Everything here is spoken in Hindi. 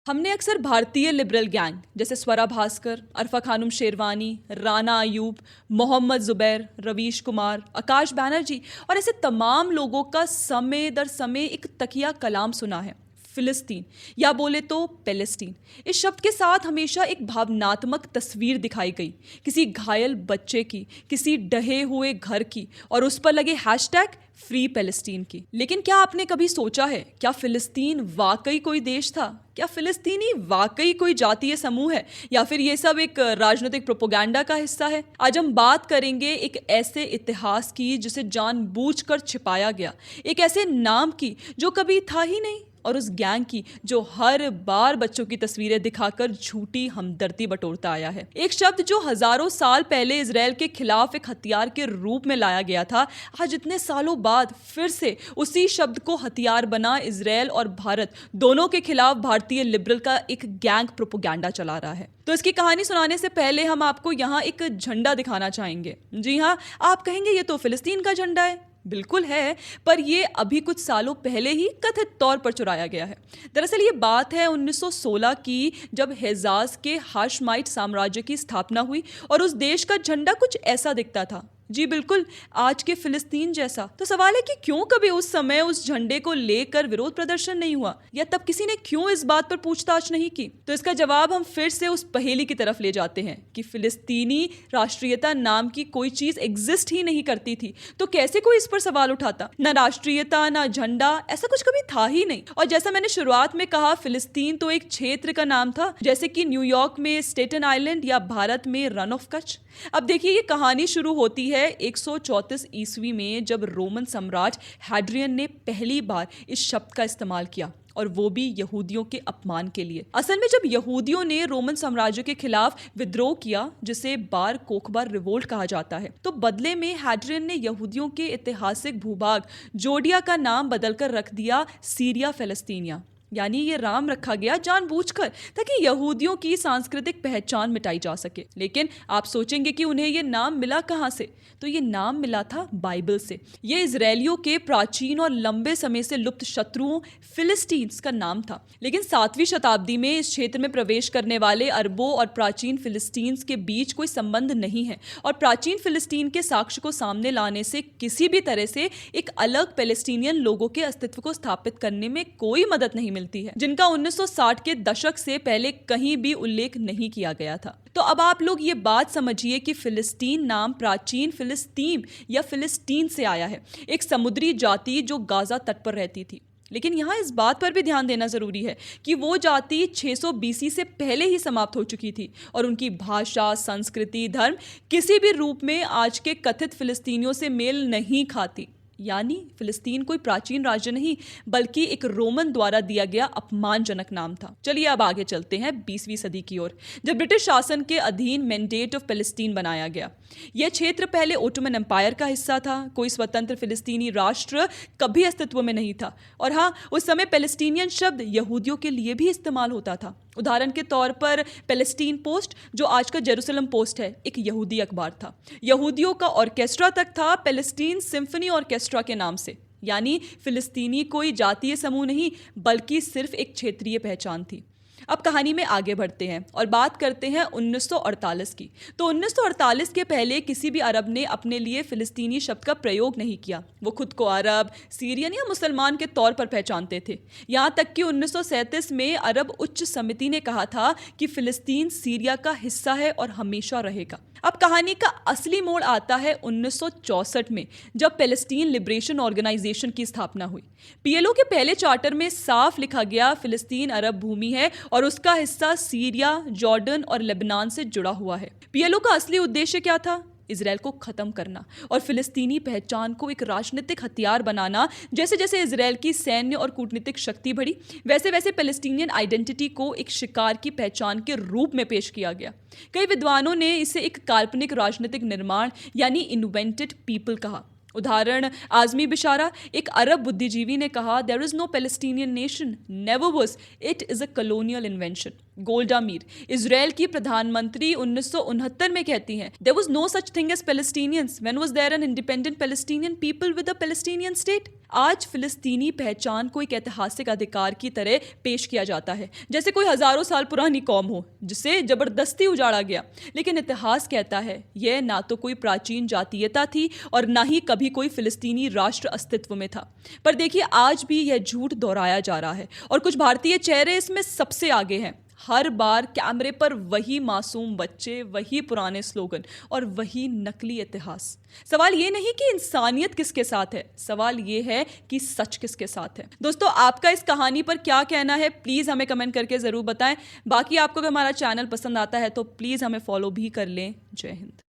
हमने अक्सर भारतीय लिबरल गैंग जैसे स्वरा भास्कर, अरफा खानुम शेरवानी, राना अयूब, मोहम्मद जुबैर, रवीश कुमार, आकाश बैनर्जी और ऐसे तमाम लोगों का समय दर समय एक तकिया कलाम सुना है, फिलिस्तीन या बोले तो पैलेस्टीन। इस शब्द के साथ हमेशा एक भावनात्मक तस्वीर दिखाई गई, किसी घायल बच्चे की, किसी ढहे हुए घर की और उस पर लगे हैशटैग फ्री पैलेस्टीन की। लेकिन क्या आपने कभी सोचा है, क्या फिलिस्तीन वाकई कोई देश था? क्या फिलिस्तीनी वाकई कोई जातीय समूह है या फिर ये सब एक राजनीतिक प्रोपोगंडा का हिस्सा है? आज हम बात करेंगे एक ऐसे इतिहास की जिसे जानबूझकर छिपाया गया, एक ऐसे नाम की जो कभी था ही नहीं, और उस गैंग की जो हर बार बच्चों की तस्वीरें दिखाकर झूठी हमदर्दी बटोरता आया है। एक शब्द जो हजारों साल पहले इजराइल के खिलाफ एक हथियार के रूप में लाया गया था, आज इतने सालों बाद फिर से उसी शब्द को हथियार बना इजराइल और भारत दोनों के खिलाफ भारतीय लिबरल का एक गैंग प्रोपोगंडा चला रहा है। तो इसकी कहानी सुनाने से पहले हम आपको यहाँ एक झंडा दिखाना चाहेंगे। जी हाँ, आप कहेंगे ये तो फिलिस्तीन का झंडा है। बिल्कुल है, पर ये अभी कुछ सालों पहले ही कथित तौर पर चुराया गया है। दरअसल ये बात है 1916 की, जब हेजाज के हाशमाइट साम्राज्य की स्थापना हुई और उस देश का झंडा कुछ ऐसा दिखता था। जी बिल्कुल, आज के फिलिस्तीन जैसा। तो सवाल है कि क्यों कभी उस समय उस झंडे को लेकर विरोध प्रदर्शन नहीं हुआ, या तब किसी ने क्यों इस बात पर पूछताछ नहीं की? तो इसका जवाब हम फिर से उस पहेली की तरफ ले जाते हैं कि फिलिस्तीनी राष्ट्रीयता नाम की कोई चीज एग्जिस्ट ही नहीं करती थी, तो कैसे कोई इस पर सवाल उठाता? ना राष्ट्रीयता, ना झंडा, ऐसा कुछ कभी था ही नहीं। और जैसा मैंने शुरुआत में कहा, फिलिस्तीन तो एक क्षेत्र का नाम था, जैसे कि न्यूयॉर्क में स्टेटन आइलैंड या भारत में रन ऑफ कच्छ। अब देखिए, ये कहानी शुरू होती है 134 ईस्वी में, जब रोमन सम्राट हैड्रियन ने पहली बार इस शब्द का इस्तेमाल किया, और वो भी यहूदियों के अपमान के लिए। असल में जब यहूदियों ने रोमन साम्राज्य के खिलाफ विद्रोह किया, जिसे बार कोखबर रिवोल्ट कहा जाता है, तो बदले में हैड्रियन ने यहूदियों के ऐतिहासिक भूभाग जोडिया का नाम बदलकर रख दिया सीरिया फिलिस्तीनिया। यानी ये राम रखा गया जानबूझकर, ताकि यहूदियों की सांस्कृतिक पहचान मिटाई जा सके। लेकिन आप सोचेंगे कि उन्हें ये नाम मिला कहाँ से? तो ये नाम मिला था बाइबल से। ये इजरायलियों के प्राचीन और लंबे समय से लुप्त शत्रुओं फिलिस्तीन्स का नाम था। लेकिन 7वीं शताब्दी में इस क्षेत्र में प्रवेश करने वाले अरबों और प्राचीन फिलिस्तीन्स के बीच कोई संबंध नहीं है, और प्राचीन फिलिस्तीन के साक्ष्य को सामने लाने से किसी भी तरह से एक अलग पैलेस्टीनियन लोगों के अस्तित्व को स्थापित करने में कोई मदद नहीं मिलती है, जिनका 1960 के दशक से पहले कहीं भी उल्लेख नहीं किया गया था। तो अब आप लोग ये बात समझिए कि फिलिस्तीन नाम प्राचीन फिलिस्तीन या फिलिस्तीन से आया है, एक समुद्री जाति जो गाजा तट पर रहती थी। लेकिन यहाँ इस बात पर भी ध्यान देना जरूरी है कि वो जाति 600 बीसी से पहले ही समाप्त हो चुकी थी, और उनकी भाषा, संस्कृति, धर्म किसी भी रूप में आज के कथित फिलिस्तीनियों से मेल नहीं खाती। यानी फिलिस्तीन कोई प्राचीन राज्य नहीं, बल्कि एक रोमन द्वारा दिया गया अपमानजनक नाम था। चलिए अब आगे चलते हैं 20वीं सदी की ओर, जब ब्रिटिश शासन के अधीन मैंडेट ऑफ पैलेस्टीन बनाया गया। यह क्षेत्र पहले ओटोमन एम्पायर का हिस्सा था। कोई स्वतंत्र फिलिस्तीनी राष्ट्र कभी अस्तित्व में नहीं था, और हाँ, उस समय पैलेस्टीनियन शब्द यहूदियों के लिए भी इस्तेमाल होता था। उदाहरण के तौर पर पैलेस्टीन पोस्ट, जो आज का जेरूसलम पोस्ट है, एक यहूदी अखबार था। यहूदियों का ऑर्केस्ट्रा तक था पैलेस्टीन सिम्फनी ऑर्केस्ट्रा के नाम से। यानी फिलिस्तीनी कोई जातीय समूह नहीं, बल्कि सिर्फ एक क्षेत्रीय पहचान थी। अब कहानी में आगे बढ़ते हैं और बात करते हैं 1948 की। तो 1948 के पहले किसी भी अरब ने अपने लिए फिलिस्तीनी शब्द का प्रयोग नहीं किया। वो खुद को अरब, सीरियन या मुसलमान के तौर पर पहचानते थे। यहाँ तक कि 1937 में अरब उच्च समिति ने कहा था कि फिलिस्तीन सीरिया का हिस्सा है और हमेशा रहेगा। अब कहानी का असली मोड़ आता है 1964 में, जब पैलेस्टीन लिबरेशन ऑर्गेनाइजेशन की स्थापना हुई। पीएलओ के पहले चार्टर में साफ लिखा गया, फिलिस्तीन अरब भूमि है और उसका हिस्सा सीरिया, जॉर्डन और लेबनान से जुड़ा हुआ है। पीएलओ का असली उद्देश्य क्या था? इजराइल को खत्म करना और फिलिस्तीनी पहचान को एक राजनीतिक हथियार बनाना। जैसे जैसे इजराइल की सैन्य और कूटनीतिक शक्ति बढ़ी, वैसे वैसे पैलेस्टीनियन आइडेंटिटी को एक शिकार की पहचान के रूप में पेश किया गया। कई विद्वानों ने इसे एक काल्पनिक राजनीतिक निर्माण यानी इन्वेंटेड पीपल कहा। उदाहरण आजमी बिशारा, एक अरब बुद्धिजीवी ने कहा, there is no Palestinian nation, never was, it is a colonial invention. Golda Meir, Israel की प्रधानमंत्री, 1969 में कहती हैं, there was no such thing as Palestinians, when was there an independent Palestinian people with a Palestinian state. आज फिलिस्तीनी पहचान को एक ऐतिहासिक अधिकार की तरह पेश किया जाता है, जैसे कोई हजारों साल पुरानी कौम हो जिसे जबरदस्ती उजाड़ा गया। लेकिन इतिहास कहता है यह ना तो कोई प्राचीन जातीयता थी और ना ही कभी कोई फिलिस्तीनी राष्ट्र अस्तित्व में था। पर देखिए, आज भी यह झूठ दोहराया जा रहा है और कुछ भारतीय चेहरे इसमें सबसे आगे हैं। हर बार कैमरे पर वही मासूम बच्चे, वही पुराने स्लोगन और वही नकली इतिहास। सवाल ये नहीं कि इंसानियत किसके साथ है, सवाल ये है कि सच किसके साथ है। दोस्तों, आपका इस कहानी पर क्या कहना है, प्लीज़ हमें कमेंट करके ज़रूर बताएं। बाकी आपको अगर हमारा चैनल पसंद आता है तो प्लीज़ हमें फॉलो भी कर लें। जय हिंद।